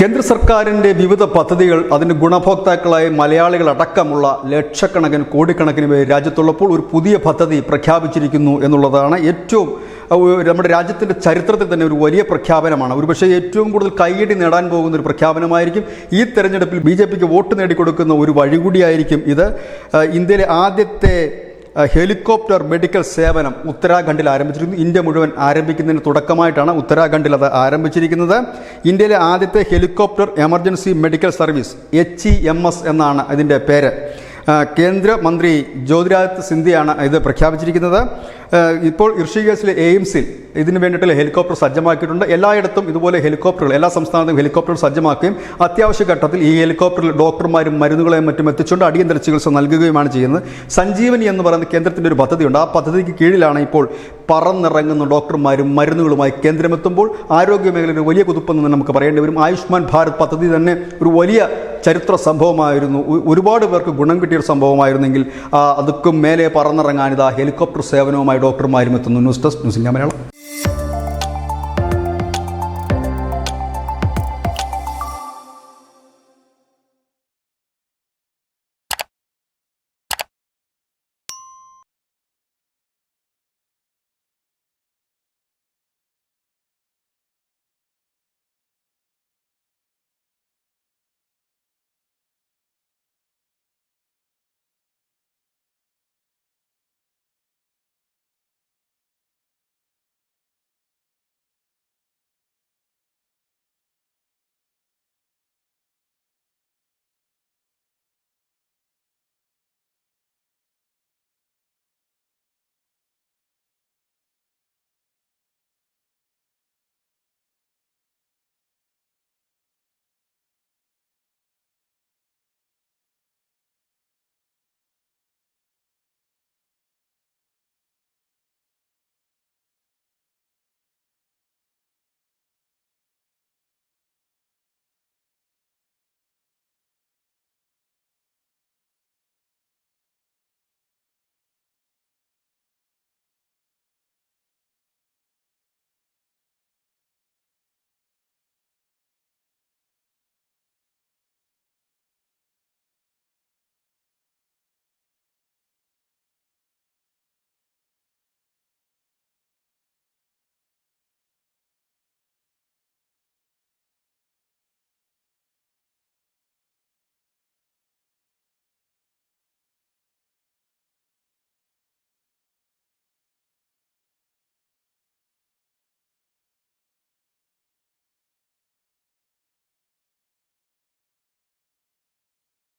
കേന്ദ്ര സർക്കാരിൻ്റെ വിവിധ പദ്ധതികൾ അതിൻ്റെ ഗുണഭോക്താക്കളായ മലയാളികളടക്കമുള്ള ലക്ഷക്കണക്കിന് കോടിക്കണക്കിന് പേര് രാജ്യത്തുള്ളപ്പോൾ ഒരു പുതിയ പദ്ധതി പ്രഖ്യാപിച്ചിരിക്കുന്നു എന്നുള്ളതാണ് ഏറ്റവും നമ്മുടെ രാജ്യത്തിൻ്റെ ചരിത്രത്തിൽ തന്നെ ഒരു വലിയ പ്രഖ്യാപനമാണ്. ഒരുപക്ഷെ ഏറ്റവും കൂടുതൽ കയ്യടി നേടാൻ പോകുന്ന ഒരു പ്രഖ്യാപനമായിരിക്കും. ഈ തെരഞ്ഞെടുപ്പിൽ BJPക്ക് വോട്ട് നേടിക്കൊടുക്കുന്ന ഒരു വഴി കൂടിയായിരിക്കും ഇത്. ഇന്ത്യയിലെ ആദ്യത്തെ ഹെലികോപ്റ്റർ മെഡിക്കൽ സേവനം ഉത്തരാഖണ്ഡിൽ ആരംഭിച്ചിരിക്കുന്നു. ഇന്ത്യ മുഴുവൻ ആരംഭിക്കുന്നതിന് തുടക്കമായിട്ടാണ് ഉത്തരാഖണ്ഡിൽ അത് ആരംഭിച്ചിരിക്കുന്നത്. ഇന്ത്യയിലെ ആദ്യത്തെ helicopter emergency medical service HEMS എന്നാണ് ഇതിൻ്റെ പേര്. കേന്ദ്രമന്ത്രി ജ്യോതിരാദിത്യ സിന്ധ്യയാണ് ഇത് പ്രഖ്യാപിച്ചിരിക്കുന്നത്. ഇപ്പോൾ ഋഷികേശിലെ എയിംസിൽ ഇതിന് വേണ്ടിയിട്ടുള്ള ഹെലികോപ്റ്റർ സജ്ജമാക്കിയിട്ടുണ്ട്. എല്ലായിടത്തും ഇതുപോലെ ഹെലികോപ്റ്ററുകൾ എല്ലാ സംസ്ഥാനത്തും ഹെലികോപ്റ്ററുകൾ സജ്ജമാക്കുകയും അത്യാവശ്യ ഘട്ടത്തിൽ ഈ ഹെലികോപ്റ്ററിൽ ഡോക്ടർമാരും മരുന്നുകളെയും മറ്റും എത്തിച്ചുകൊണ്ട് അടിയന്തര ചികിത്സ നൽകുകയുമാണ് ചെയ്യുന്നത്. സഞ്ജീവനി എന്ന് പറയുന്ന കേന്ദ്രത്തിൻ്റെ ഒരു പദ്ധതിയുണ്ട്. ആ പദ്ധതിക്ക് കീഴിലാണ് ഇപ്പോൾ പറന്നിറങ്ങുന്ന ഡോക്ടർമാരും മരുന്നുകളുമായി കേന്ദ്രമെത്തുമ്പോൾ ആരോഗ്യമേഖലയിൽ വലിയ കുതിപ്പെന്ന് നമുക്ക് പറയേണ്ടി വരും. ആയുഷ്മാൻ ഭാരത് പദ്ധതി തന്നെ ഒരു വലിയ ചരിത്ര സംഭവമായിരുന്നു. ഒരുപാട് പേർക്ക് ഗുണം കിട്ടിയൊരു സംഭവമായിരുന്നെങ്കിൽ അതൊക്കെ മേലെ പറന്നിറങ്ങാൻ ഇതാ ഹെലികോപ്റ്റർ സേവനവുമായി ഡോക്ടർമാരും എത്തുന്നു. News desk news India Malayalam.